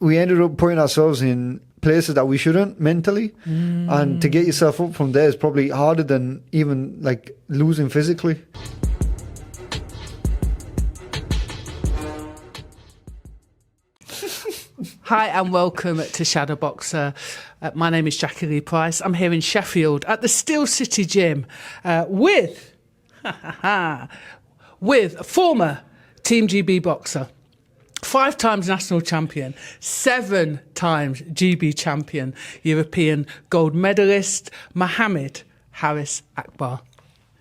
we ended up putting ourselves in places that we shouldn't mentally. And to get yourself up from there is probably harder than even like losing physically. Hi and welcome to Shadowboxr. My name is Jacqui-Lee Pryce. I'm here in Sheffield at the Steel City Gym with former Team GB boxer, 5 times national champion, 7 times GB champion, European gold medalist, Mohammad Harris Akbar.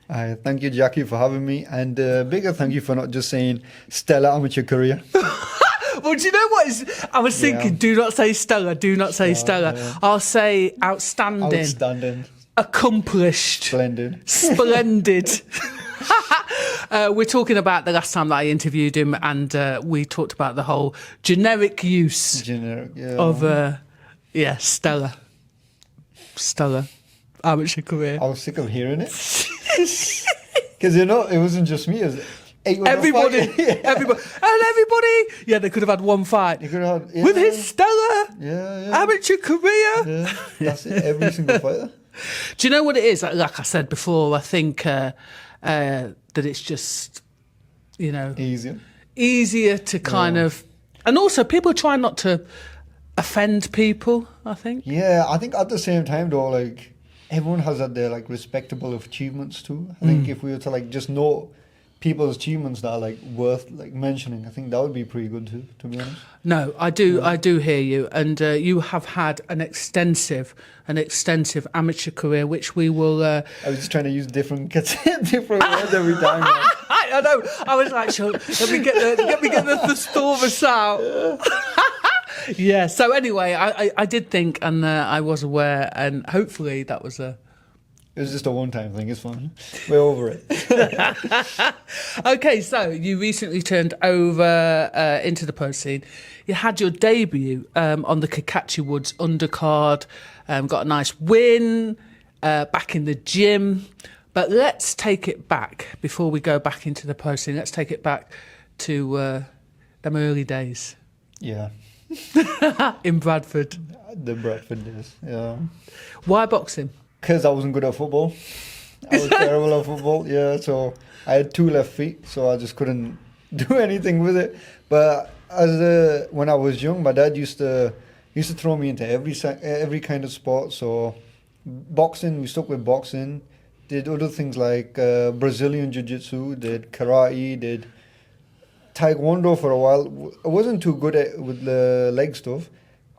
Thank you, Jackie, for having me. And bigger thank you for not just saying stellar amateur career. Well, do you know what? I was thinking, do not say stellar, do not say stellar. Yeah. I'll say outstanding. Accomplished. Splendid. We're talking about the last time that I interviewed him, and we talked about the whole generic use of stellar amateur career. I was sick of hearing it. Because, it wasn't just me. It was everybody. Yeah, they could have had one fight. With his stellar amateur career. Yeah, that's it, every single fighter. Do you know what it is? Like I said before, I think that it's just, easier to kind of... And also, people try not to offend people, I think. Yeah, I think at the same time, though, like, everyone has had their, like, respectable achievements, too. I think if we were to, like, just know people's achievements that are, like, worth, like, mentioning, I think that would be pretty good, too, to be honest. No, I do hear you. And you have had an extensive amateur career, which we will... I was just trying to use different words every time. I know. I was like, sure, let me get the thesaurus out. Yeah. So anyway, I did think, and I was aware, and hopefully that was a... It was just a one-time thing. It's fine. We're over it. Okay, so you recently turned over into the pro scene. You had your debut on the Kakachi Woods undercard, got a nice win back in the gym. But let's take it back, before we go back into the pro scene, let's take it back to them early days. Yeah. In Bradford. The Bradford days, yeah. Why boxing? Because I wasn't good at football. I was terrible at football, so I had 2 left feet, so I just couldn't do anything with it. But when I was young, my dad used to throw me into every kind of sport. So boxing, we stuck with boxing. Did other things like Brazilian jiu-jitsu, did karate, did taekwondo for a while. I wasn't too good with the leg stuff.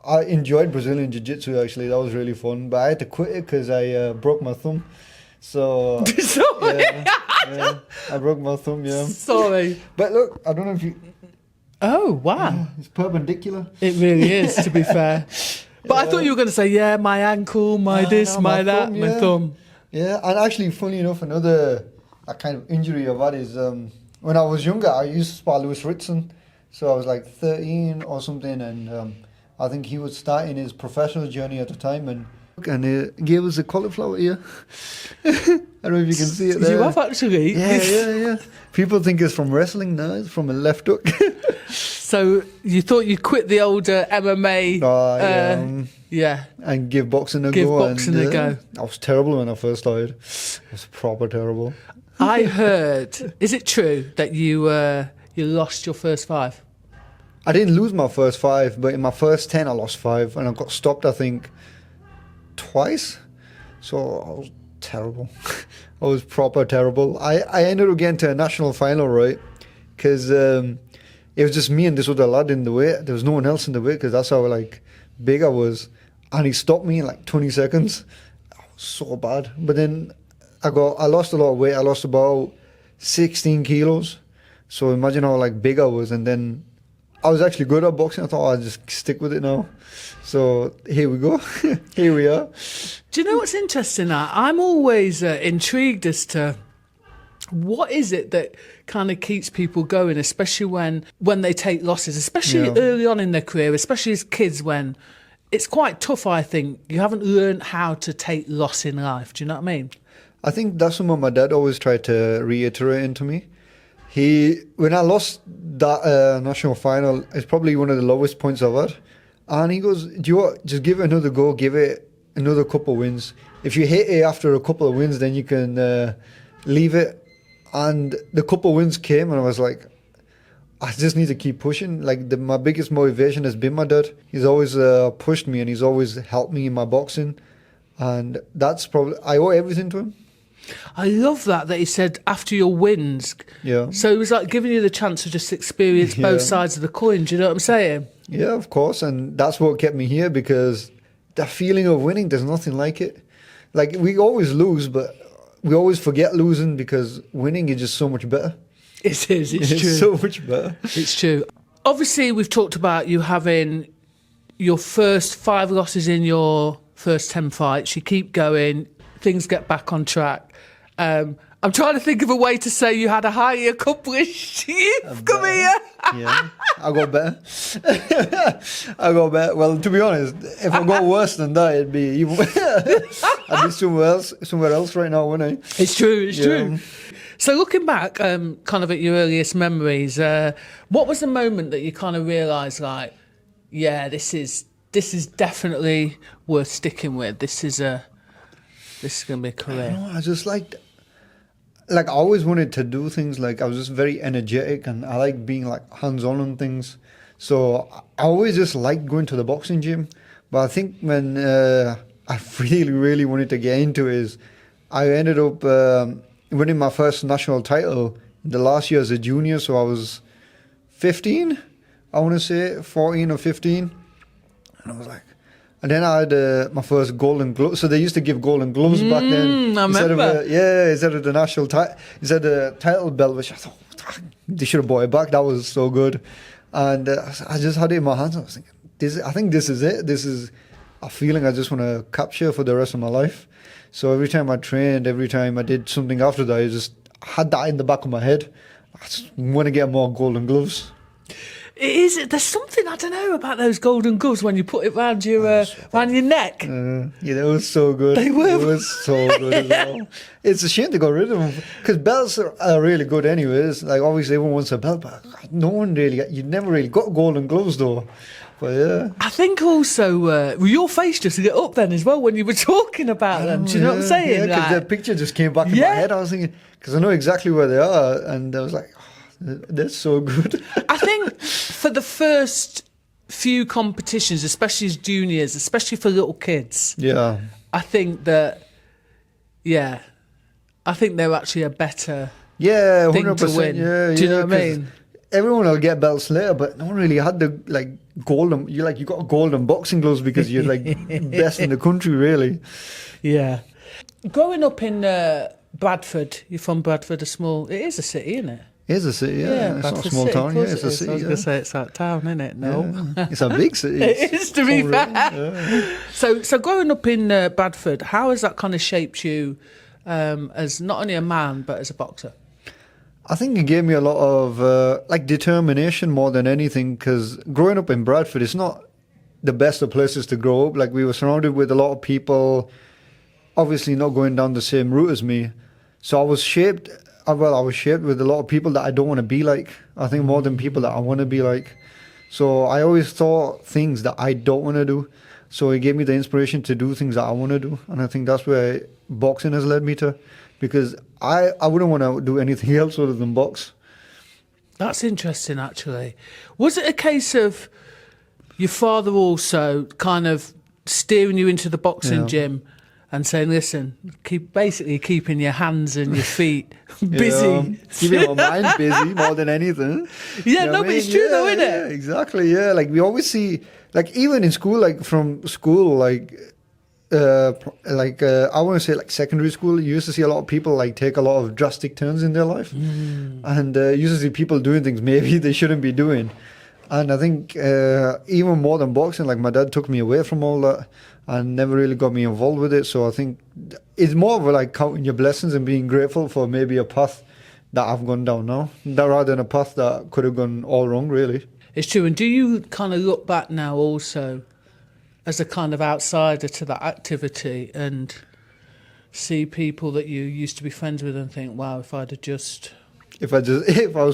I enjoyed Brazilian jiu-jitsu, actually. That was really fun. But I had to quit it because I broke my thumb. So, I broke my thumb, yeah. Sorry. But look, I don't know if you... Oh, wow. Yeah, it's perpendicular. It really is, to be fair. But I thought you were going to say, my ankle, my thumb. Yeah, and actually, funny enough, another kind of injury I've had is when I was younger, I used to spar Lewis Ritson. So I was like 13 or something, and... I think he was starting his professional journey at the time, and he gave us a cauliflower ear. I don't know if you can see it there. You have actually? Yeah. People think it's from wrestling. No, it's from a left hook. So you thought you'd quit the old MMA? And give boxing a go. I was terrible when I first started. I was proper terrible. I heard, is it true that you lost your first 5? I didn't lose my first 5, but in my first 10 I lost 5, and I got stopped, I think, twice. So I was terrible. I was proper terrible. I ended up getting to a national final, right? Because it was just me and this other lad in the weight. There was no one else in the weight because that's how big I was. And he stopped me in 20 seconds. I was so bad. But then I lost a lot of weight. I lost about 16 kilos. So imagine how big I was, and then I was actually good at boxing. I thought I'd just stick with it now. So here we go. Here we are. Do you know what's interesting? I'm always intrigued as to what is it that kind of keeps people going, especially when they take losses, especially early on in their career, especially as kids, when it's quite tough, I think. You haven't learned how to take loss in life. Do you know what I mean? I think that's something my dad always tried to reiterate into me. When I lost that national final, it's probably one of the lowest points I've had. And he goes, do you want, just give it another go, give it another couple of wins. If you hit it after a couple of wins, then you can leave it. And the couple of wins came, and I was like, I just need to keep pushing. Like, my biggest motivation has been my dad. He's always pushed me, and he's always helped me in my boxing. And that's probably, I owe everything to him. I love that he said after your wins. Yeah. So it was like giving you the chance to just experience both sides of the coin. Do you know what I'm saying? Yeah, of course. And that's what kept me here, because the feeling of winning, there's nothing like it. Like, we always lose, but we always forget losing, because winning is just so much better. It is, it's true. It's so much better. It's true. Obviously, we've talked about you having your first 5 losses in your first 10 fights. You keep going, things get back on track. I'm trying to think of a way to say you had a highly accomplished youth career. Yeah, I got better. I got better. Well, to be honest, if I got worse than that, it'd be even. I'd be somewhere else right now, wouldn't I? It's true. It's true. So looking back, kind of at your earliest memories, what was the moment that you kind of realised, like, yeah, this is definitely worth sticking with. This is going to be a career. I just liked. Like, I always wanted to do things. Like, I was just very energetic, and I like being like hands-on on things. So I always just liked going to the boxing gym. But I think when I really, really wanted to get into it, is I ended up winning my first national title in the last year as a junior. So I was 15, I want to say 14 or 15, and I was like. And then I had my first golden glove. So they used to give golden gloves back then. I remember. Instead of the national title, instead of the title belt, which I thought, they should have bought it back. That was so good. And I just had it in my hands. I was thinking, I think this is it. This is a feeling I just want to capture for the rest of my life. So every time I trained, every time I did something after that, I just had that in the back of my head. I just want to get more golden gloves. It is. There's something, I don't know, about those golden gloves when you put it round your neck. Yeah, they were so good. They were. It was so good as well. It's a shame they got rid of them, because belts are really good anyways. Like, obviously everyone wants a belt, but no one really, you never really got golden gloves though. But yeah. I think also, your face just lit up then as well when you were talking about them. Do you know what I'm saying? Yeah, because the picture just came back in my head. I was thinking, because I know exactly where they are, and I was like, that's so good. I think for the first few competitions, especially as juniors, especially for little kids, I think that, I think they're actually a better thing 100%, to win. Do you know what I mean? Everyone will get belts later, but no one really had the golden. You got golden boxing gloves because you're best in the country, really. Yeah. Growing up in Bradford, you're from Bradford, it is a city, isn't it? It is a city, yeah. It's not a small town, it's a city. I was going to say it's that town, isn't it? No. Yeah. It's a big city. It is, to be fair. Yeah. So growing up in Bradford, how has that kind of shaped you as not only a man, but as a boxer? I think it gave me a lot of determination more than anything, because growing up in Bradford, it's not the best of places to grow up. Like, we were surrounded with a lot of people, obviously not going down the same route as me. So I was shaped with a lot of people that I don't want to be like. I think more than people that I want to be like. So I always thought things that I don't want to do. So it gave me the inspiration to do things that I want to do. And I think that's where boxing has led me to. Because I wouldn't want to do anything else other than box. That's interesting, actually. Was it a case of your father also kind of steering you into the boxing gym and saying, listen, basically keeping your hands and your feet busy? Keeping my mind busy more than anything. Yeah, no, but it's true though, isn't it? Yeah, exactly, yeah. Like, we always see, like, even in school, like, from school, I want to say, like, secondary school, you used to see a lot of people, like, take a lot of drastic turns in their life. And you used to see people doing things maybe they shouldn't be doing. And I think even more than boxing, like, my dad took me away from all that and never really got me involved with it. So I think it's more of like counting your blessings and being grateful for maybe a path that I've gone down now, rather than a path that could have gone all wrong, really. It's true. And do you kind of look back now also as a kind of outsider to that activity and see people that you used to be friends with and think, wow, if I was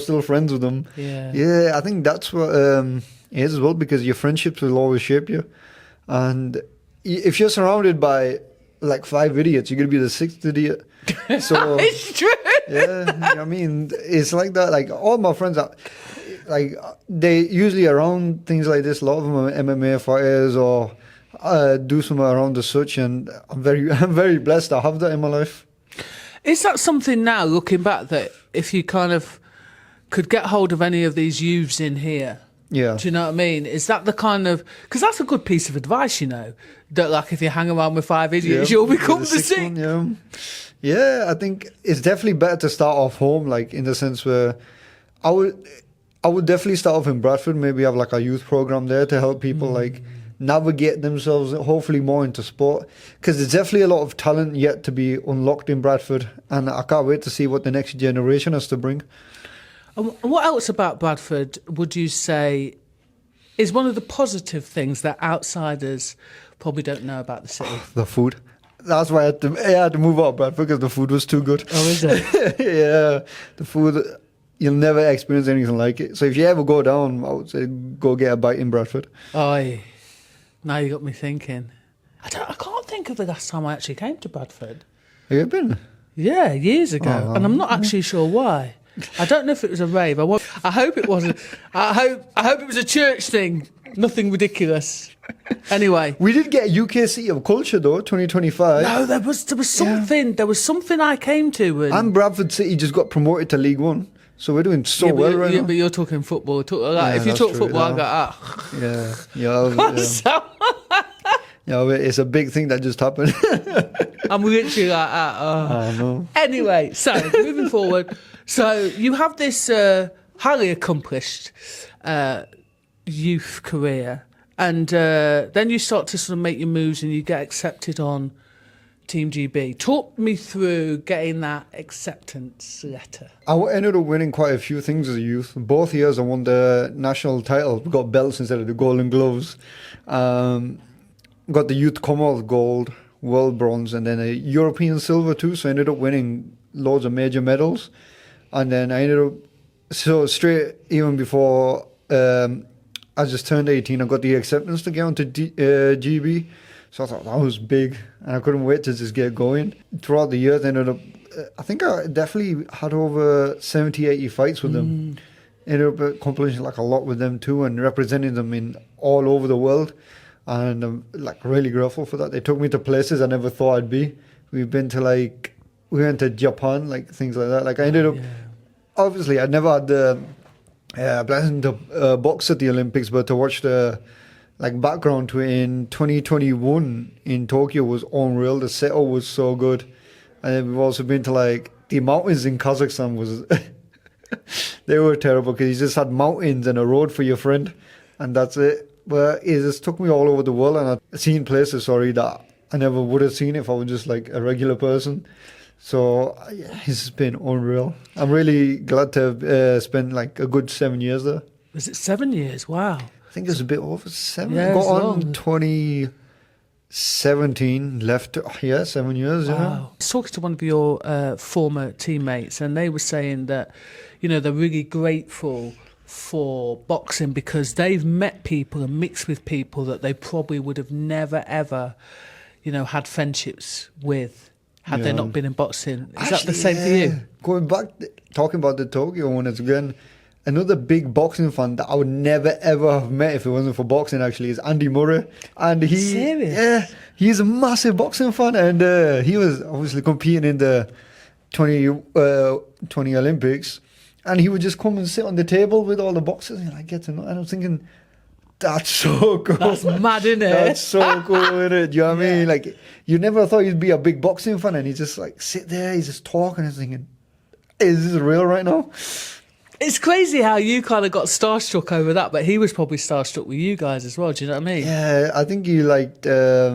still friends with them. Yeah, I think that's what It is as well, because your friendships will always shape you. And if you're surrounded by like 5 idiots, you're going to be the 6th idiot. So it's true. Yeah, I mean, it's like that. Like, all my friends are, like, they usually around things like this. A lot of them are MMA fighters or do something around the such, and I'm very blessed to have that in my life. Is that something now, looking back, that if you kind of could get hold of any of these youths in here? Yeah. Do you know what I mean? Is that the kind of... Because that's a good piece of advice, you know, that, like, if you hang around with 5 idiots, you'll become the 6th. Yeah. Yeah, I think it's definitely better to start off home, like, in the sense where I would definitely start off in Bradford, maybe have, like, a youth program there to help people, like, navigate themselves, hopefully more into sport. Because there's definitely a lot of talent yet to be unlocked in Bradford, and I can't wait to see what the next generation has to bring. And what else about Bradford would you say is one of the positive things that outsiders probably don't know about the city? The food. That's why I had to move out of Bradford, because the food was too good. Oh, is it? Yeah, the food, you'll never experience anything like it. So if you ever go down, I would say go get a bite in Bradford. Oh, now you got me thinking. I can't think of the last time I actually came to Bradford. Have you been? Yeah, years ago, and I'm not actually sure why. I don't know if it was a rave. I hope it wasn't. I hope it was a church thing. Nothing ridiculous. Anyway, we did get UK City of Culture though, 2025. No, there was something. Yeah. There was something I came to, and Bradford City just got promoted to League One, so we're doing well right now. Yeah, but you're talking football. If you talk football, I got Yeah, it's a big thing that just happened. I'm literally like that. Oh no. Anyway, so moving forward. So you have this highly accomplished youth career, and then you start to sort of make your moves and you get accepted on Team GB. Talk me through getting that acceptance letter. I ended up winning quite a few things as a youth. Both years I won the national title. We got belts instead of the golden gloves. Got the Youth Commonwealth gold, world bronze, and then a European silver too. So I ended up winning loads of major medals. And then I ended up, so straight, even before I just turned 18, I got the acceptance to get onto GB. So I thought that was big, and I couldn't wait to just get going. Throughout the years, I ended up, I think I definitely had over 70, 80 fights with them. Ended up accomplishing like a lot with them too, and representing them in all over the world. And I'm like really grateful for that. They took me to places I never thought I'd be. We went to Japan, like things like that. Like I ended up, obviously I never had the blessing to box at the Olympics, but to watch the like background to it in 2021 in Tokyo was unreal. The setup was so good. And then we've also been to like the mountains in Kazakhstan was, they were terrible because you just had mountains and a road for your friend, and that's it. But it just took me all over the world, and I've seen places, that I never would have seen if I was just like a regular person. So it's been unreal. I'm really glad to have spent like a good 7 years there. Was it 7 years? Wow. I think it's a bit over 7. Yeah, got on 2017, left, 7 years. Wow. Yeah. I was talking to one of your former teammates, and they were saying that, they're really grateful for boxing because they've met people and mixed with people that they probably would have never ever had friendships with had they not been in boxing. Is that the same for you? Going back, talking about the Tokyo one, it's again another big boxing fan that I would never ever have met if it wasn't for boxing. Actually, is Andy Murray, and he's a massive boxing fan, and he was obviously competing in the 20 Olympics. And he would just come and sit on the table with all the boxers and get to know. And I was thinking, that's so cool. That's mad, isn't it? That's so cool, isn't it? Do you know what I mean? Like, you never thought you'd be a big boxing fan, and he just like sit there, he's just talking, and thinking, is this real right now? It's crazy how you kind of got starstruck over that, but he was probably starstruck with you guys as well. Do you know what I mean? Yeah, I think he liked. I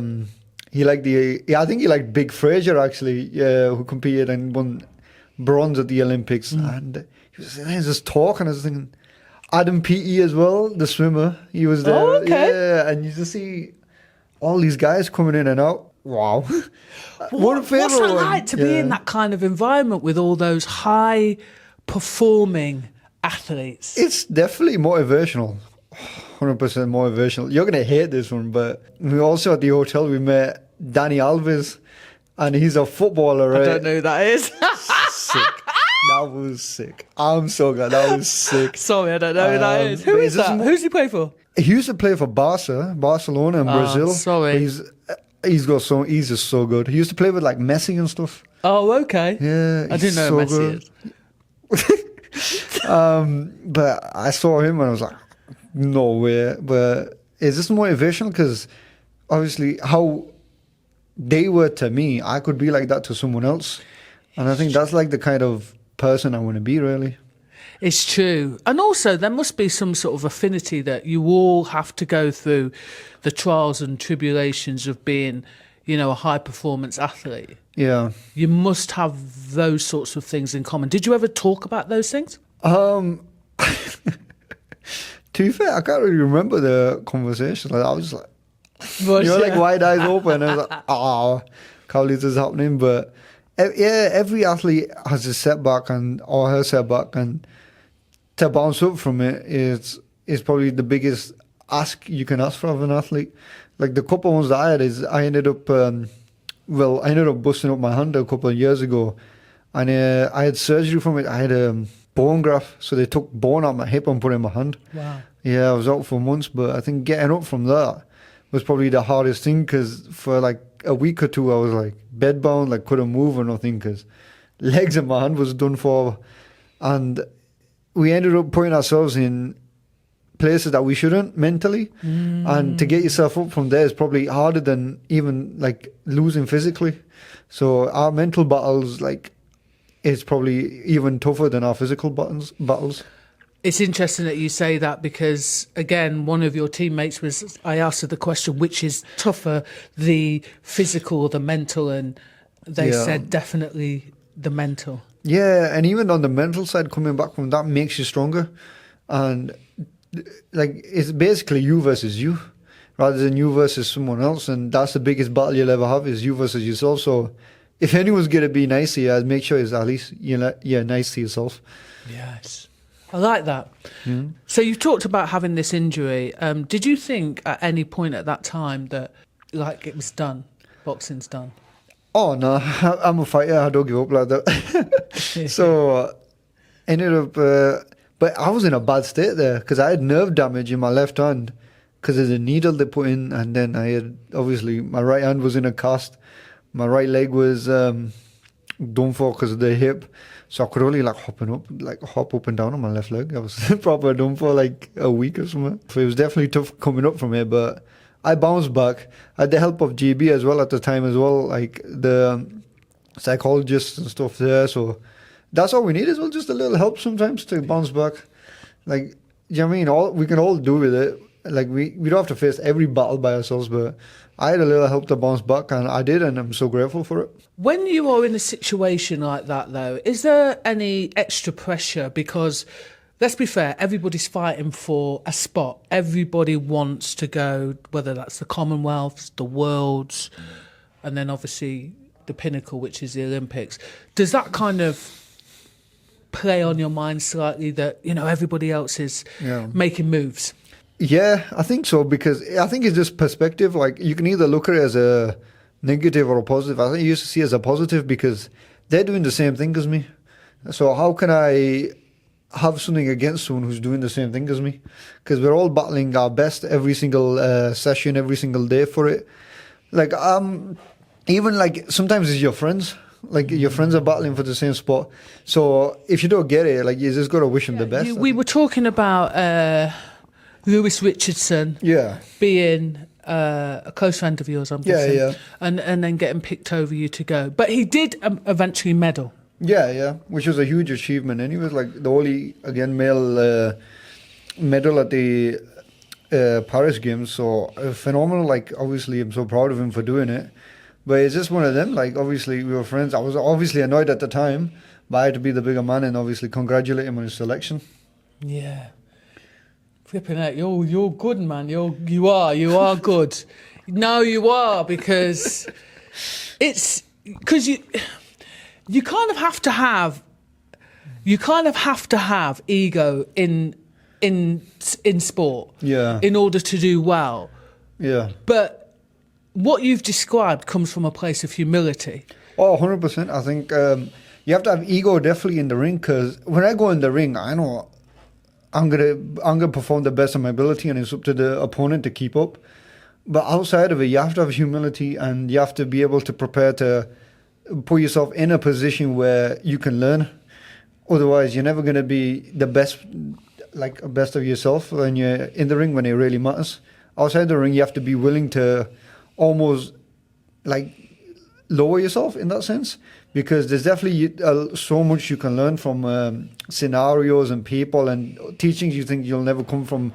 think he liked Big Fraser actually, who competed and won bronze at the Olympics, and he was just talking. I was thinking, Adam Peaty as well, the swimmer. He was there. Oh, okay. Yeah, and you just see all these guys coming in and out. Wow. What's it like to be in that kind of environment with all those high performing athletes? It's definitely motivational. 100% motivational. You're gonna hate this one, but we also at the hotel we met Danny Alves, and he's a footballer, right? I don't know who that is. Sick. That was sick. I'm so glad. That was sick. Sorry, I don't know who that is. Who is that? Who's he play for? He used to play for Barcelona in Brazil. Sorry. He's just so good. He used to play with like Messi and stuff. Oh, okay. Yeah, I didn't know so Messi is. But I saw him and I was like, no way. But is this motivational? Because obviously how they were to me, I could be like that to someone else. And I think that's like the kind of person I want to be, really. It's true. And also, there must be some sort of affinity that you all have to go through the trials and tribulations of being, you know, a high-performance athlete. Yeah. You must have those sorts of things in common. Did you ever talk about those things? To be fair, I can't really remember the conversation. Like, I was like, like wide eyes open. I was like, oh, can't believe this is happening. But yeah, every athlete has a setback or her setback, and to bounce up from it is probably the biggest ask you can ask for of an athlete. Like the couple ones that I had is I ended up busting up my hand a couple of years ago, and I had surgery from it. I had a bone graft, so they took bone out my hip and put it in my hand. Wow. Yeah, I was out for months, but I think getting up from that was probably the hardest thing, because for like a week or two I was like bedbound, like couldn't move or nothing, because legs in my hand was done for. And we ended up putting ourselves in places that we shouldn't mentally, and to get yourself up from there is probably harder than even like losing physically. So our mental battles, like, it's probably even tougher than our physical battles. It's interesting that you say that, because, again, one of your teammates I asked her the question, which is tougher, the physical or the mental, and they said definitely the mental. Yeah, and even on the mental side, coming back from that makes you stronger. And, like, it's basically you versus you, rather than you versus someone else. And that's the biggest battle you'll ever have, is you versus yourself. So if anyone's going to be nice to you, I'd make sure it's at least you're nice to yourself. Yes. I like that. Mm. So you talked about having this injury. Did you think at any point at that time that, like, it was done, boxing's done? Oh, no, I'm a fighter. I don't give up like that. So ended up, but I was in a bad state there, because I had nerve damage in my left hand because of the needle they put in, and then I had, obviously, my right hand was in a cast. My right leg was done for because of the hip. So I could only hop up and down on my left leg. I was proper done for like a week or something. So it was definitely tough coming up from it, but I bounced back. I had the help of GB as well at the time as well, like the psychologists and stuff there. So that's all we need as well, just a little help sometimes to bounce back. Like, you know what I mean? We can all do with it. Like, we don't have to face every battle by ourselves, but I had a little help to bounce back, and I did, and I'm so grateful for it. When you are in a situation like that, though, is there any extra pressure? Because, let's be fair, everybody's fighting for a spot. Everybody wants to go, whether that's the Commonwealths, the Worlds, and then obviously the pinnacle, which is the Olympics. Does that kind of play on your mind slightly that, you know, everybody else is making moves? Yeah, I think so, because I think it's just perspective. Like, you can either look at it as a negative or a positive. I think you used to see it as a positive because they're doing the same thing as me. So how can I have something against someone who's doing the same thing as me? Because we're all battling our best every single session, every single day for it. Like, even like sometimes it's your friends. Like, your friends are battling for the same spot. So if you don't get it, like, you just got to wish them the best. We were talking about Lewis Richardson being a close friend of yours, I'm guessing, and then getting picked over you to go. But he did eventually medal. Yeah, which was a huge achievement. And he was like the only, again, male medal at the Paris Games. So phenomenal. Like, obviously, I'm so proud of him for doing it. But it's just one of them. Like, obviously, we were friends. I was obviously annoyed at the time, but I had to be the bigger man and obviously congratulate him on his selection. Yeah. Flipping out, you're good, man. You are good. No, you are, because it's because you kind of have to have ego in in sport. Yeah. In order to do well. Yeah. But what you've described comes from a place of humility. Oh, 100%. I think you have to have ego definitely in the ring, because when I go in the ring, I know I'm gonna perform the best of my ability, and it's up to the opponent to keep up. But outside of it, you have to have humility, and you have to be able to prepare to put yourself in a position where you can learn. Otherwise, you're never gonna be the best of yourself when you're in the ring, when it really matters. Outside the ring, you have to be willing to almost like lower yourself in that sense, because there's definitely so much you can learn from scenarios and people and teachings you think you'll never come from,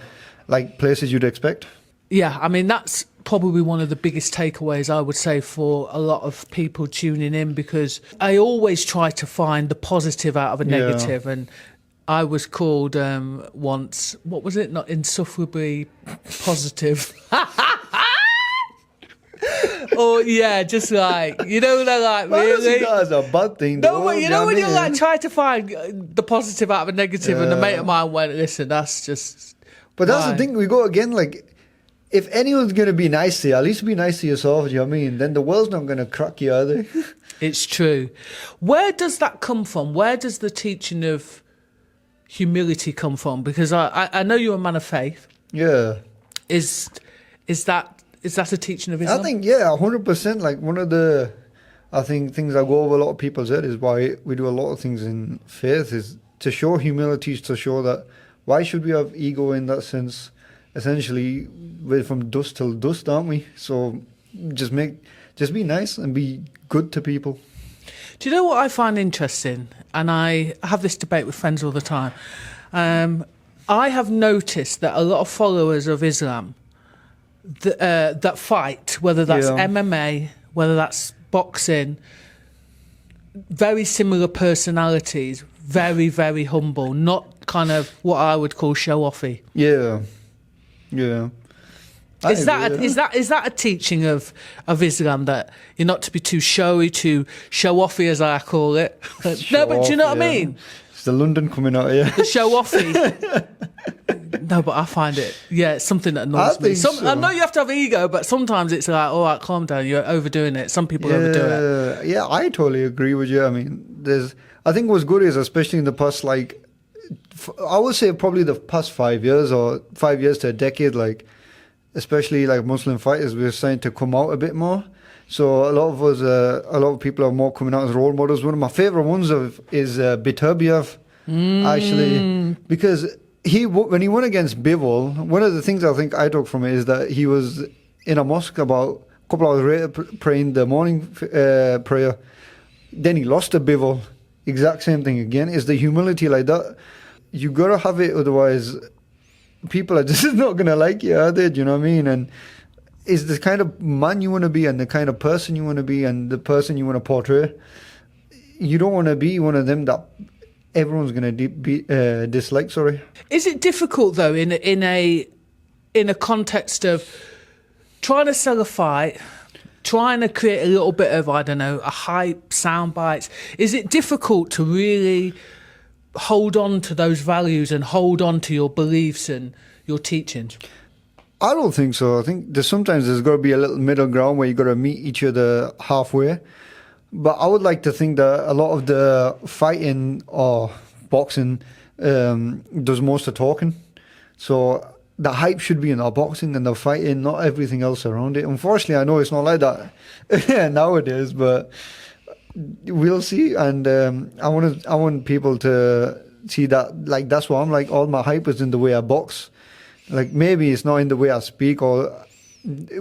like places you'd expect. Yeah, I mean, that's probably one of the biggest takeaways, I would say, for a lot of people tuning in, because I always try to find the positive out of a negative. Yeah. And I was called once, what was it? Not insufferably positive. Or yeah, just like, you know, they're like, really? That's a bad thing. No, but you know when you're like trying to find the positive out of a negative, and a mate of mine went, listen, that's just. But that's the thing. We go again, like, if anyone's gonna be nice to you, at least be nice to yourself. Do you know what I mean? Then the world's not gonna crack you, are they? It's true. Where does that come from? Where does the teaching of humility come from? Because I know you're a man of faith. Yeah. Is that a teaching of Islam? I think, yeah, 100%. Like, one of the, I think, things that go over a lot of people's head is why we do a lot of things in faith, is to show humility, to show that why should we have ego in that sense? Essentially, we're from dust till dust, aren't we? So just be nice and be good to people. Do you know what I find interesting? And I have this debate with friends all the time. I have noticed that a lot of followers of Islam that fight, whether that's MMA, whether that's boxing, very similar personalities, very, very humble, not kind of what I would call show-offy. Yeah. Yeah. Is that a teaching of Islam, that you're not to be too showy, too show-offy, as I call it? No, but do you know what I mean? It's the London coming out here. The show-offy. No, but I find it, it's something that annoys me. I know you have to have ego, but sometimes it's like, all right, calm down, you're overdoing it. Some people overdo it. Yeah, I totally agree with you. I mean, I think what's good is, especially in the past, like, I would say probably the past 5 years or 5 years to a decade, like, especially like Muslim fighters, we're starting to come out a bit more. So a lot of people are more coming out as role models. One of my favorite ones is Beterbiev, actually, because when he won against Bivol, one of the things I think I took from it is that he was in a mosque about a couple hours later praying the morning prayer. Then he lost to Bivol. Exact same thing again. Is the humility like that? You gotta have it, otherwise people are just not gonna like you, are they? Do you know what I mean? And it's the kind of man you want to be, and the kind of person you want to be, and the person you want to portray. You don't want to be one of them that everyone's gonna dislike. Sorry. Is it difficult though in a context of trying to sell a fight, trying to create a little bit of, I don't know, a hype, sound bites? Is it difficult to really hold on to those values and hold on to your beliefs and your teachings? I don't think so. I think sometimes there's got to be a little middle ground where you got to meet each other halfway. But I would like to think that a lot of the fighting or boxing does most of the talking. So the hype should be in our boxing and the fighting, not everything else around it. Unfortunately, I know it's not like that nowadays, but we'll see. And I want people to see that, like, that's why I'm like, all my hype is in the way I box. Like, maybe it's not in the way I speak, or,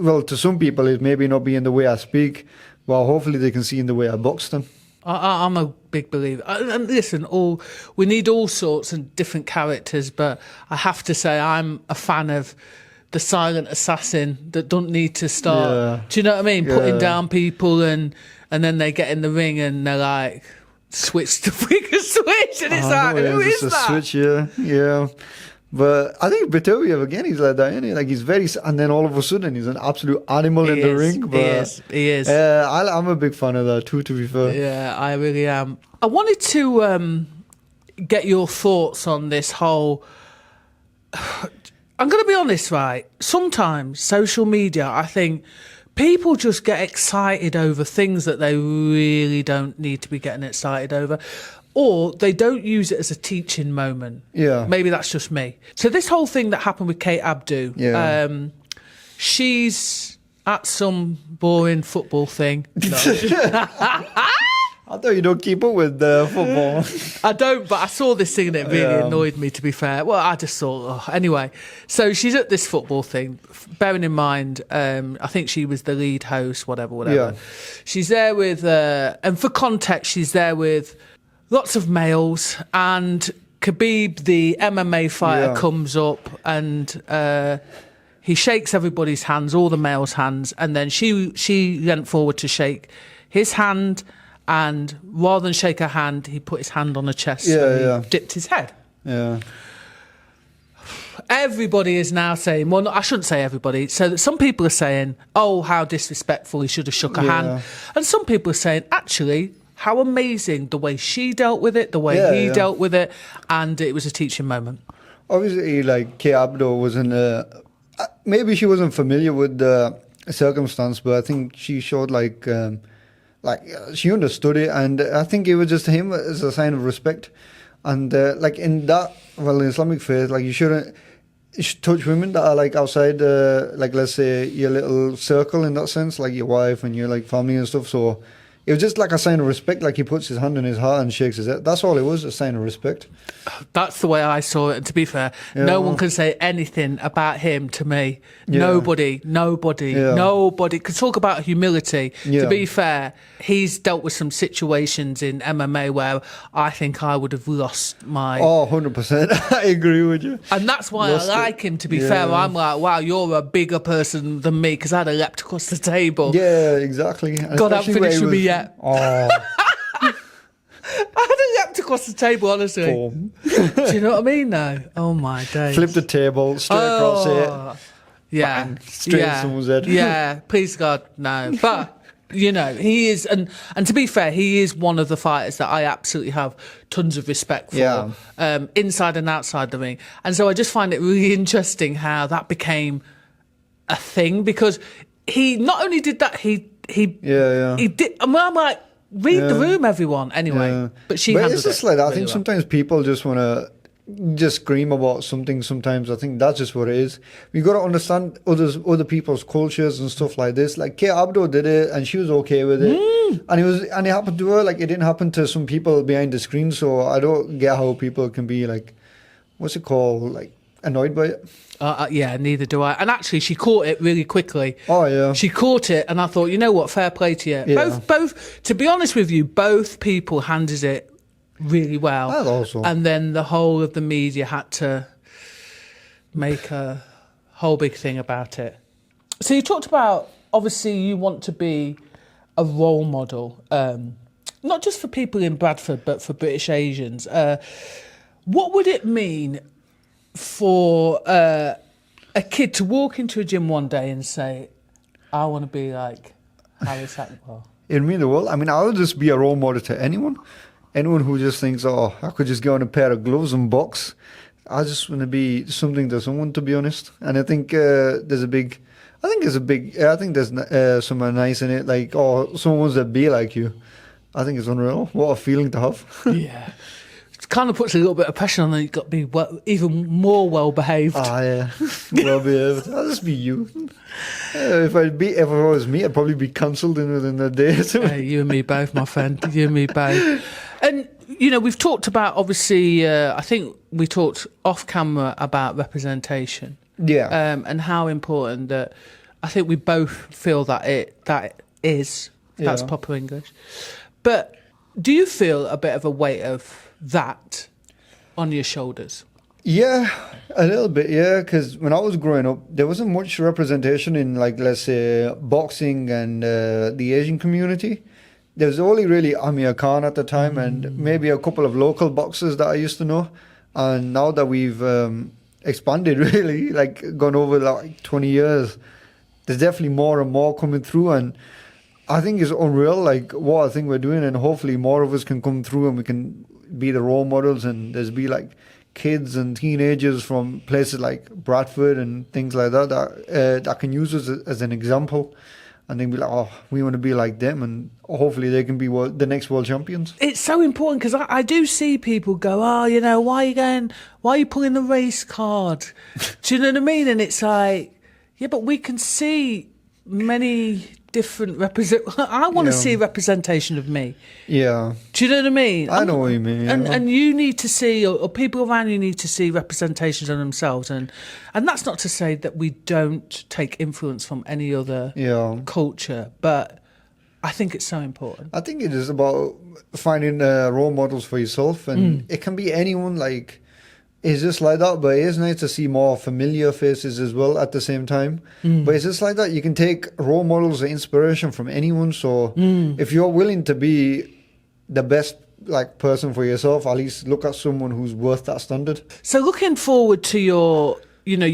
well, to some people it maybe not be in the way I speak, but hopefully they can see in the way I box them. I'm a big believer. And listen, we need all sorts and different characters, but I have to say I'm a fan of the silent assassin that don't need to start. Yeah. Do you know what I mean? Yeah. Putting down people and then they get in the ring and they're like, switch the freaking switch, and it's like, who is that? Switch, yeah. But I think Beterbiev, again, he's like that, isn't he? Like, he's very, and then all of a sudden he's an absolute animal in the ring. But he is. I'm a big fan of that too, to be fair. Yeah, I really am. I wanted to get your thoughts on this whole I'm going to be honest, right? Sometimes social media, I think people just get excited over things that they really don't need to be getting excited over. Or they don't use it as a teaching moment. Yeah. Maybe that's just me. So this whole thing that happened with Kate Abdo, she's at some boring football thing. No. I thought you don't keep up with football. I don't, but I saw this thing and it really annoyed me, to be fair. Well, I just thought, anyway. So she's at this football thing, bearing in mind, I think she was the lead host, whatever. Yeah. She's there with, and for context, she's there with lots of males, and Khabib, the MMA fighter, comes up and he shakes everybody's hands, all the males' hands, and then she leant forward to shake his hand. And rather than shake her hand, he put his hand on her chest and he dipped his head. Yeah. Everybody is now saying, well, no, I shouldn't say everybody. So that some people are saying, oh, how disrespectful, he should have shook her hand. And some people are saying, actually, how amazing the way she dealt with it, the way he dealt with it. And it was a teaching moment. Obviously, like, Kate Abdo wasn't, maybe she wasn't familiar with the circumstance, but I think she showed, like she understood it, and I think it was just him as a sign of respect. And like in that, well, in Islamic faith, like you should touch women that are like outside, like let's say your little circle in that sense, like your wife and your like family and stuff. So it was just like a sign of respect, like he puts his hand on his heart and shakes his head. That's all it was, a sign of respect. That's the way I saw it. And to be fair, no one can say anything about him to me. Nobody could talk about humility. To be fair, he's dealt with some situations in MMA where I think I would have lost my... Oh, 100%. I agree with you. And that's why I like him, to be fair. I'm like, wow, you're a bigger person than me, because I'd have leapt across the table. Yeah, exactly. And God, haven't finished with me yet. Oh... I had leapt across the table, honestly. Do you know what I mean, though? Oh, my days. Flip the table, straight across it. Yeah. Bang, straight in someone's head. Yeah, please God, no. But, you know, he is, and to be fair, he is one of the fighters that I absolutely have tons of respect for, inside and outside the ring. And so I just find it really interesting how that became a thing, because he not only did that, he did, I mean, I'm like, read the room, everyone. Anyway, but it's just like that. I think sometimes people just want to just scream about something. Sometimes I think that's just what it is. We got to understand other people's cultures and stuff like this. Like Kate Abdo did it, and she was okay with it, and it happened to her. Like it didn't happen to some people behind the screen. So I don't get how people can be like, what's it called, like annoyed by it. Yeah, neither do I. And actually, she caught it really quickly. Oh, yeah. She caught it, and I thought, you know what, fair play to you. Yeah. Both. To be honest with you, both people handled it really well. That also. And then the whole of the media had to make a whole big thing about it. So you talked about, obviously, you want to be a role model, not just for people in Bradford, but for British Asians. What would it mean for a kid to walk into a gym one day and say, I want to be like Harris Akbar? It mean the world. I mean, I would just be a role model to anyone who just thinks, oh, I could just go on a pair of gloves and box. I just want to be something to someone, to be honest. And I think there's something nice in it. Like, oh, someone wants to be like you. I think it's unreal. What a feeling to have. Yeah. It kind of puts a little bit of pressure on that. You've got to be even more well-behaved. Ah, yeah. Well-behaved. I'll just be you. If I was me, I'd probably be cancelled within a day or two. You and me both, my friend. You and me both. And, you know, we've talked about, obviously, I think we talked off camera about representation. Yeah. And how important that I think we both feel that is. That's proper English. But do you feel a bit of a weight of that on your shoulders? Yeah, a little bit, yeah, because when I was growing up, there wasn't much representation in, like, let's say, boxing and the Asian community. There was only really Amir Khan at the time and maybe a couple of local boxers that I used to know. And now that we've expanded, really, like, gone over, like, 20 years, there's definitely more and more coming through, and I think it's unreal, like, what I think we're doing, and hopefully more of us can come through and we can be the role models, and there's be like kids and teenagers from places like Bradford and things like that can use us as an example, and then be like, oh, we want to be like them, and hopefully they can be the next world champions. It's so important because I do see people go, oh, why are you pulling the race card? Do you know what I mean? And it's like, yeah, but we can see many different I want to see a representation of me. Yeah. Do you know what I mean? I know what you mean. And you need to see, or people around you need to see representations of themselves. And that's not to say that we don't take influence from any other culture, but I think it's so important. I think it is about finding role models for yourself, and it can be anyone. Like, it's just like that, but it is nice to see more familiar faces as well at the same time. But it's just like that. You can take role models or inspiration from anyone. So if you're willing to be the best person for yourself, at least look at someone who's worth that standard. So looking forward to your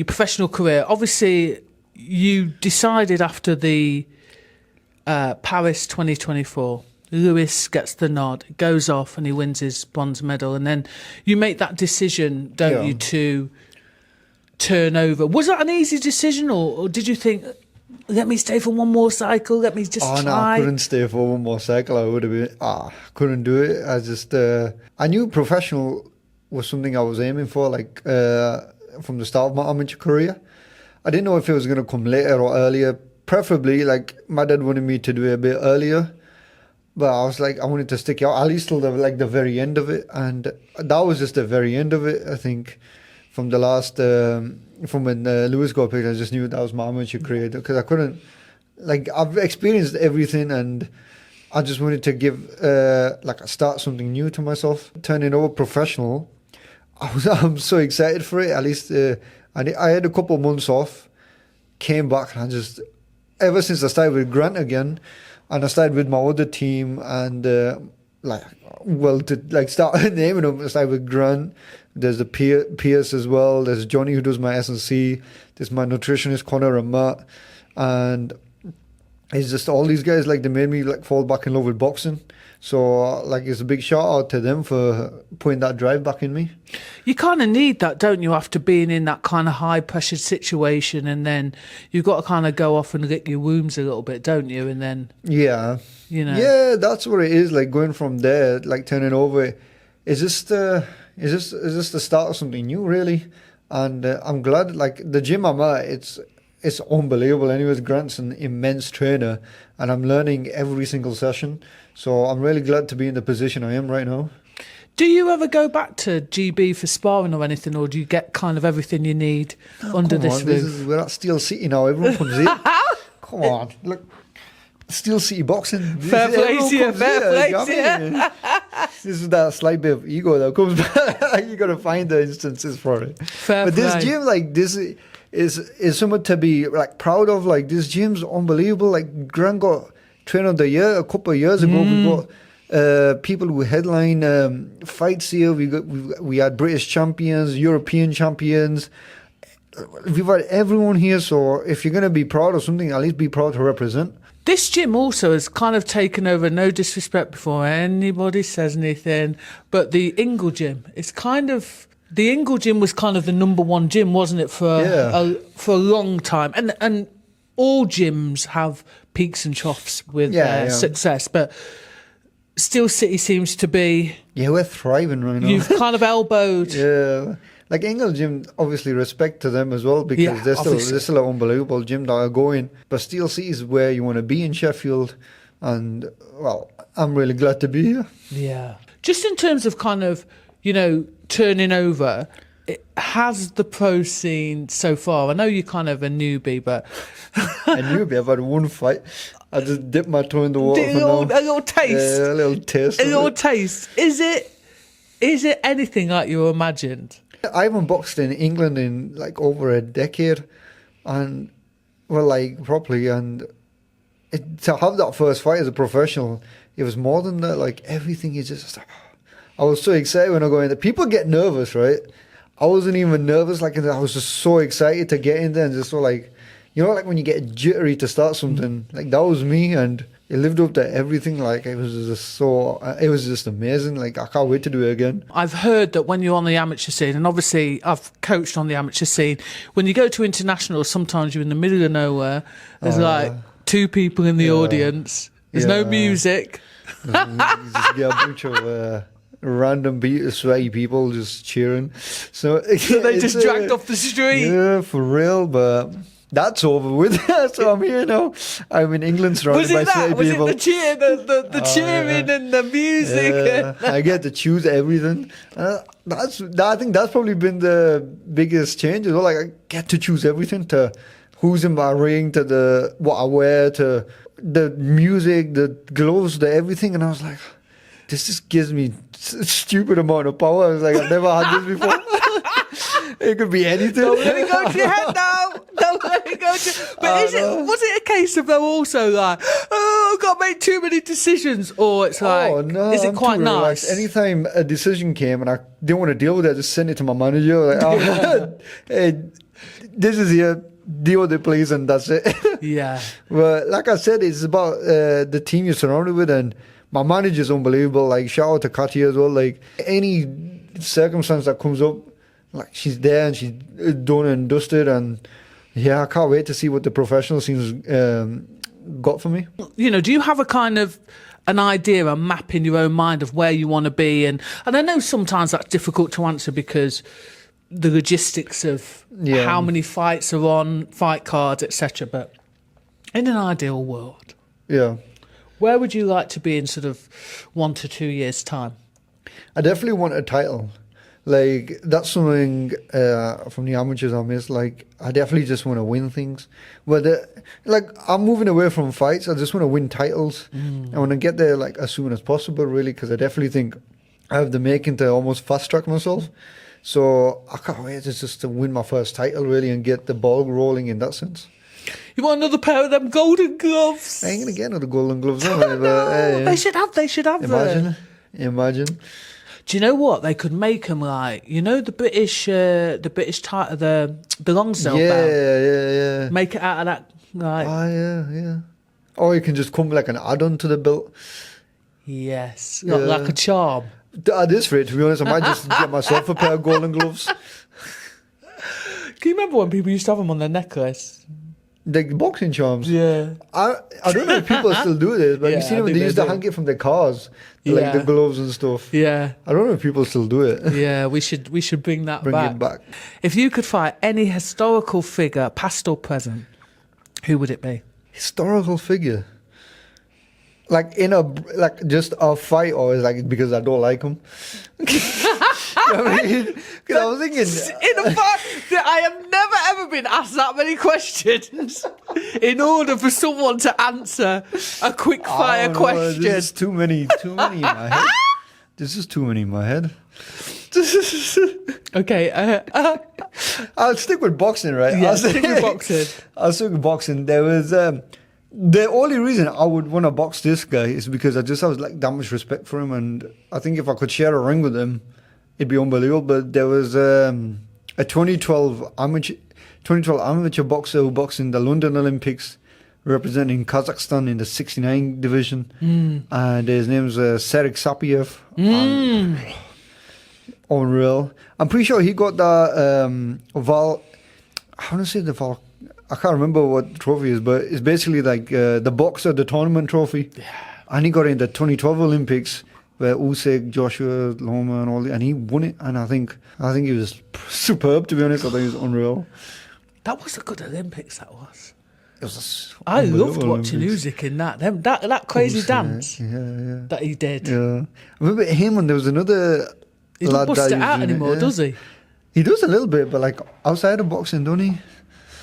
professional career, obviously you decided after the Paris 2024, Lewis gets the nod, goes off and he wins his bronze medal. And then you make that decision, don't you, to turn over. Was that an easy decision, or did you think, let me stay for one more cycle, let me just try? No, I couldn't stay for one more cycle. I would have been, couldn't do it. I just, I knew professional was something I was aiming for, from the start of my amateur career. I didn't know if it was going to come later or earlier. Preferably, my dad wanted me to do it a bit earlier. But I was I wanted to stick out at least till the very end of it, and that was just the very end of it. I think from the last, from when Lewis got picked, I just knew that was my amateur career, because I couldn't, I've experienced everything, and I just wanted to give, start something new to myself. Turning over professional, I'm so excited for it. At least I had a couple of months off, came back, and I just, ever since I started with Grant again. And I started with my other team, and start naming them. I started with Grant. There's the Pierce as well. There's Johnny who does my S&C. There's my nutritionist Connor and Matt, and it's just all these guys. They made me fall back in love with boxing. So it's a big shout out to them for putting that drive back in me. You kind of need that, don't you, after being in that kind of high pressured situation, and then you've got to kind of go off and lick your wounds a little bit, don't you? And then yeah, that's what it is. Going from there, turning over, is just the start of something new, really. And I'm glad. The gym I'm at, it's unbelievable. Anyways, Grant's an immense trainer, and I'm learning every single session. So I'm really glad to be in the position I am right now. Do you ever go back to GB for sparring or anything, or do you get kind of everything you need under this roof? We're at Steel City now. Everyone comes in. Come on, look. Steel City boxing. Fair play to you, fair play to you. This is that slight bit of ego that comes back. You got to find the instances for it. Fair but play. This gym, this is something to be proud of. This gym's unbelievable. Grant got Trainer of the Year a couple of years ago. We got people who headline fights here. We had British champions, European champions. We've had everyone here. So if you're going to be proud of something, at least be proud to represent. This gym also has kind of taken over, no disrespect before anybody says anything, but the Ingle gym, the Ingle gym was kind of the number one gym, wasn't it, for a long time? And all gyms have peaks and troughs with success, but Steel City seems to be... Yeah, we're thriving right now. You've kind of elbowed... Yeah. Ingle Gym, obviously respect to them as well, because they're still an unbelievable gym that are going. But Steel City is where you want to be in Sheffield. And, well, I'm really glad to be here. Yeah. Just in terms of kind of, turning over, has the pro scene so far, I know you're kind of a newbie, but... I've had one fight. I just dipped my toe in the water. A little taste. Yeah, a little taste. A little taste. Is it anything like you imagined? I haven't boxed in England in over a decade, and properly, and to have that first fight as a professional, it was more than that. Everything is just, I was so excited when I go in there. People get nervous, right? I wasn't even nervous, I was just so excited to get in there, and just so when you get jittery to start something, that was me. And It lived up to everything. Like, it was just amazing. Like, I can't wait to do it again. I've heard that when you're on the amateur scene, and obviously I've coached on the amateur scene, when you go to international, sometimes you're in the middle of nowhere. There's two people in the audience. There's no music. You just get a bunch of random sweaty people just cheering. So they just dragged off the street. Yeah, for real, but... That's over with. So I'm here now. I'm in England surrounded by sweaty people. Was it the cheering and the music? Yeah, I get to choose everything. I think that's probably been the biggest change as well. Like, I get to choose everything, to who's in my ring, to what I wear, to the music, the gloves, the everything. And I was like, this just gives me a stupid amount of power. I was like, I've never had this before. It could be anything. Don't let it go to your head now. Don't let it go to... But was it a case of them also like, I've got to make too many decisions? Or it's like, is it quite nice? Anytime a decision came and I didn't want to deal with it, I just sent it to my manager. Like, hey, this is here. Deal with it, please, and that's it. Yeah. But like I said, it's about the team you're surrounded with, and my manager's unbelievable. Like, shout out to Katia as well. Like, any circumstance that comes up, like, she's there and she's done and dusted, and I can't wait to see what the professional scene's got for me. You know, do you have a kind of an idea, a map in your own mind of where you want to be? And I know sometimes that's difficult to answer because the logistics of how many fights are on, fight cards, etc. But in an ideal world, where would you like to be in sort of 1 to 2 years' time? I definitely want a title. Like, that's something from the amateurs I miss. Like, I definitely just want to win things. But, like, I'm moving away from fights. I just want to win titles. I want to get there, like, as soon as possible, really, because I definitely think I have the making to almost fast-track myself. So I can't wait just to win my first title, really, and get the ball rolling in that sense. You want another pair of them golden gloves? I ain't going to get another golden gloves, am I? But, hey, they should have Imagine. Do you know what? They could make them like, you know, the British title, the Lonsdale belt. Yeah. Make it out of that, like. Yeah. Or you can just come like an add-on to the belt. Yes, like a charm. At this rate, to be honest, I might just get myself a pair of golden gloves. Can you remember when people used to have them on their necklace? The boxing charms. Yeah. I don't know if people still do this, but you see them, they used to hang it from their cars, like the gloves and stuff. Yeah. I don't know if people still do it. Yeah, we should bring that back. Bring it back. If you could fight any historical figure, past or present, who would it be? Historical figure? Like just a fight, or is like because I don't like him? I mean, because I was thinking, in a fight, I have never ever been asked that many questions in order for someone to answer a quick fire question. There's just too many in my head. There's just too many in my head. Okay, I'll stick with boxing, right? Yeah, stick with boxing. I'll stick with boxing. There was the only reason I would want to box this guy is because I just have like that much respect for him, and I think if I could share a ring with him, it'd be unbelievable. But there was a 2012 amateur boxer who boxed in the London Olympics, representing Kazakhstan in the 69 division, and his name's Sergey Sapiev. Unreal. I'm pretty sure he got the I can't remember what the trophy is, but it's basically like the boxer, the tournament trophy. Yeah. And he got in the 2012 Olympics where Usyk, Joshua, Loma and all and he won it. And I think he was superb, to be honest. I think he was unreal. That was a good Olympics, that was. It was I loved watching Usyk in that. That crazy dance that he did. Yeah. I remember him, and there was another he doesn't bust it out anymore, does he? He does a little bit, but like outside of boxing, don't he?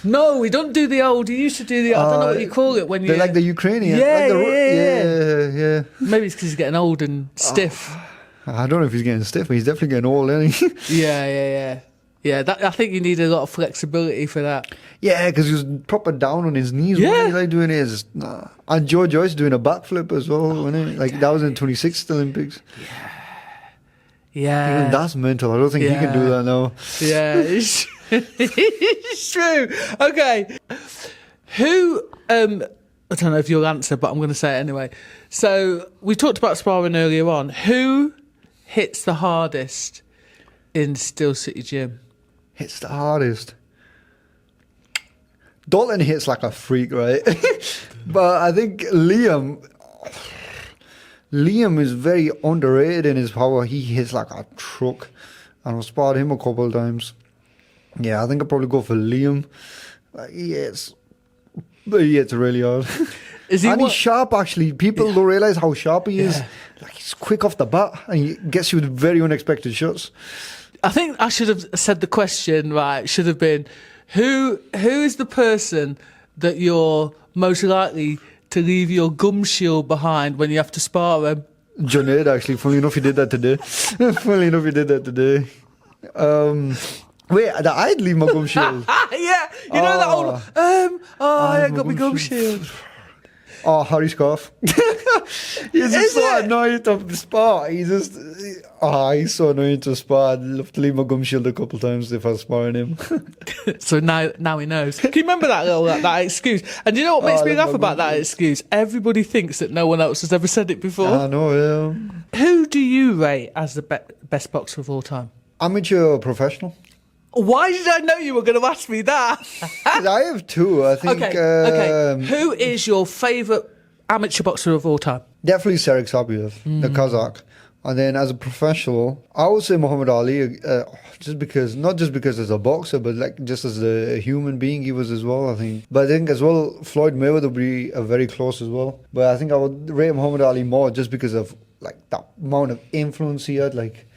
No, he don't do the old. He used to do the. I don't know what you call it when you. Like the Ukrainian. Yeah. Maybe it's because he's getting old and stiff. I don't know if he's getting stiff, but he's definitely getting old, isn't he? Yeah. I think you need a lot of flexibility for that. Yeah, because he was proper down on his knees. Yeah. What he like doing is, and Joe Joyce doing a backflip as well, wasn't it? Like that was in 26th Olympics. Yeah. Even that's mental. I don't think he can do that now. Yeah, it's true. Okay. Who I don't know if you'll answer, but I'm going to say it anyway. So we talked about sparring earlier on. Who hits the hardest in Steel City Gym? Hits the hardest. Dalton hits like a freak, right? But I think Liam is very underrated in his power. He hits like a truck. And I've sparred him a couple of times. Yeah, I think I'll probably go for Liam. He hits really hard. He's sharp, actually. People don't realise how sharp he is. Like, he's quick off the bat, and he gets you with very unexpected shots. I think I should have said the question, right, should have been, who is the person that you're most likely to leave your gum shield behind when you have to spar him? Junaid, actually. Funnily enough, he did that today. Wait, I'd leave my gum shield. Yeah, you know that old, I ain't got my gum shield. Oh, Harry Scarf. He's just so annoying to spar. He's so annoying to spar. I'd love to leave my gum shield a couple of times if I was sparring him. So now he knows. Can you remember that excuse? And you know what makes me laugh about that excuse? Everybody thinks that no one else has ever said it before. I know, yeah. Who do you rate as the best boxer of all time? Amateur or professional? Why did I know you were going to ask me that? I have two, I think. Okay. Who is your favourite amateur boxer of all time? Definitely Serek Sabiev, the Kazakh. And then as a professional, I would say Muhammad Ali, not just because as a boxer, but like just as a human being he was as well, I think. But I think as well, Floyd Mayweather would be very close as well. But I think I would rate Muhammad Ali more just because of like that amount of influence he had, like...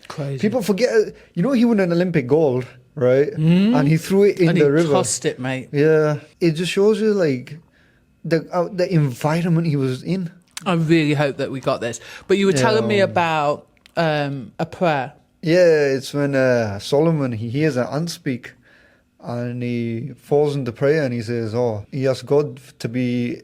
Crazy. People forget, he won an Olympic gold, right? And he threw it in the river. And he tossed it, mate. Yeah. It just shows you, like, the environment he was in. I really hope that we got this. But you were telling me about a prayer. Yeah, it's when Solomon, he hears an ant speak. And he falls into prayer and he says, he asks God for the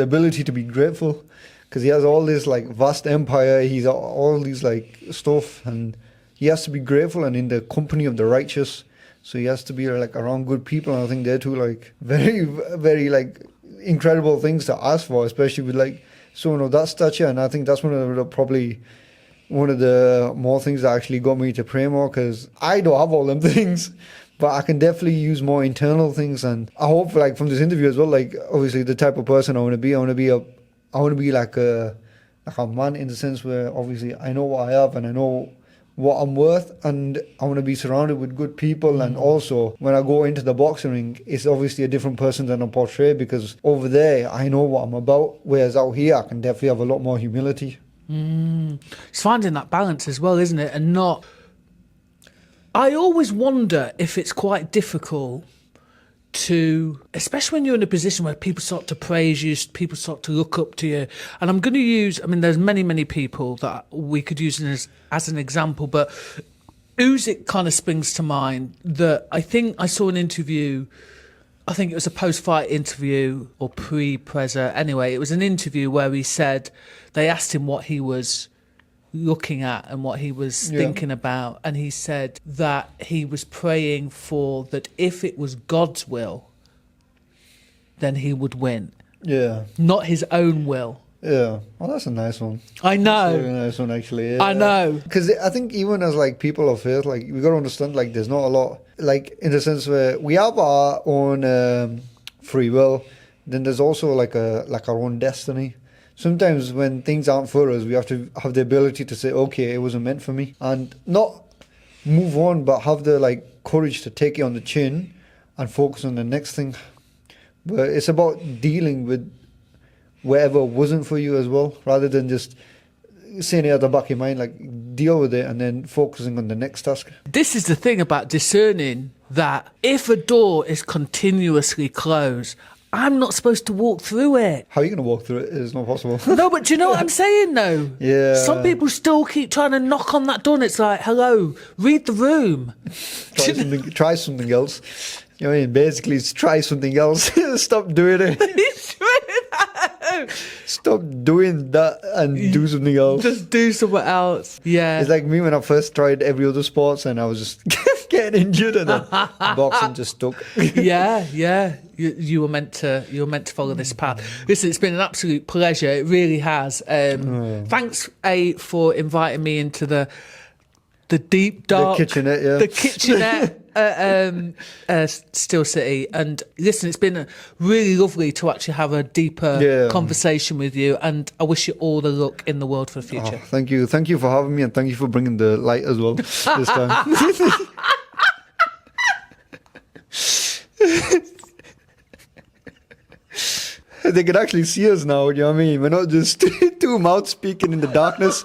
ability to be grateful. Because he has all this like vast empire, he's all these like stuff, and he has to be grateful and in the company of the righteous. So he has to be like around good people, and I think they're two like very, very like incredible things to ask for, especially with like someone of that stature. And I think that's one of the more things that actually got me to pray more, because I don't have all them things. But I can definitely use more internal things, and I hope like from this interview as well, like obviously the type of person I want to be like a man in the sense where obviously I know what I have and I know what I'm worth, and I want to be surrounded with good people. And also when I go into the boxing ring, it's obviously a different person than I portray, because over there I know what I'm about, whereas out here I can definitely have a lot more humility. It's finding that balance as well, isn't it? And not... I always wonder if it's quite difficult to, especially when you're in a position where people start to praise you, people start to look up to you. And I'm going to use, there's many people that we could use as an example, but Usyk kind of springs to mind. That I think I saw an interview, I think it was a post-fight interview or pre-preza. Anyway, it was an interview where he said, they asked him what he was looking at and what he was thinking about, and he said that he was praying for that if it was God's will, then he would win. Yeah. Not his own will. Yeah. Well, that's a nice one. I know. That's a very nice one, actually. Yeah. I know. Because I think even as like people of faith, like we got to understand, like there's not a lot, like in the sense where we have our own free will, then there's also like our own destiny. Sometimes when things aren't for us, we have to have the ability to say, okay, it wasn't meant for me, and not move on, but have the like courage to take it on the chin and focus on the next thing. But it's about dealing with whatever wasn't for you as well, rather than just saying it at the back of your mind, like deal with it and then focusing on the next task. This is the thing about discerning, that if a door is continuously closed, I'm not supposed to walk through it. How are you going to walk through it? It's not possible. No, but do you know what I'm saying, though? Yeah. Some people still keep trying to knock on that door, and it's like, hello, read the room. Try something else. You know what I mean? Basically, it's try something else. Stop doing it. Stop doing that and do something else. Just do something else. Yeah. It's like me when I first tried every other sports, and I was just getting injured, and then boxing just stuck. Yeah. You were meant to follow this path. Listen, it's been an absolute pleasure. It really has. Thanks, for inviting me into the deep dark, the kitchenette at Steel City. And listen, it's been really lovely to actually have a deeper conversation with you. And I wish you all the luck in the world for the future. Thank you for having me, and thank you for bringing the light as well this time. They can actually see us now, you know what I mean? We're not just two mouths speaking in the darkness.